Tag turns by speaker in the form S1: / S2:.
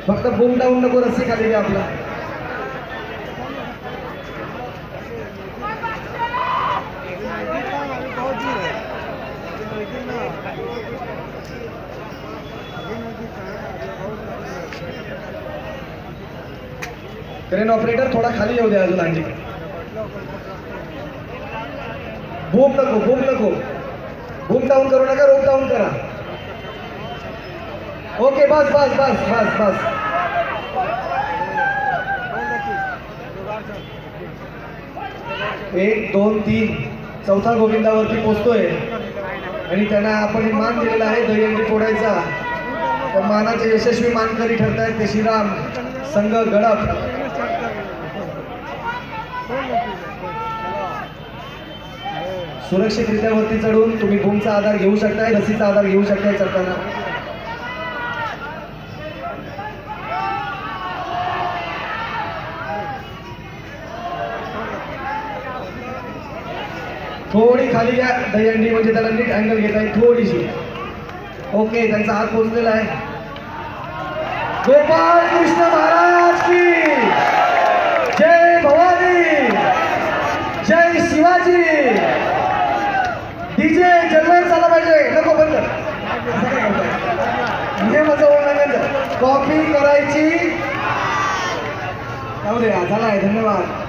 S1: फक्त boom down नको, रस्सी खाली घ्या आपला. क्रेन ऑपरेटर थोडा खाली येऊ द्या अजून अंडी. बूम नको, बूम नको, बूम डाऊन करू नका, रोप डाऊन करा. ओके बस बस बस बस बस. 1 2 3 चौथा गोविंदावरती पोचतोय आणि त्यांना आपण मान दिलेला आहे दहीहंडी फोडायचा. तर मानाचे यशस्वी मानकरी ठरतायत ते श्रीराम संघ गडप. सुरक्षितरित्या वरती चढून तुम्ही बूमचा आधार घेऊ शकताय, रस्सीचा आधार घेऊ शकताय चढताना. थोडी खाली घ्या दहीहंडी, म्हणजे त्याला नीट अँगल घेता येईल थोडीशी. ओके, त्यांचा हात पोहोचलेला आहे. गोपाल कृष्ण महाराज की जय. भवानी जय. शिवाजी. डीजे जल्लोष झाला पाहिजे. नको बंद. हे माझं ओळख. कॉपी करायची. जाऊ दे, झाला आहे. धन्यवाद.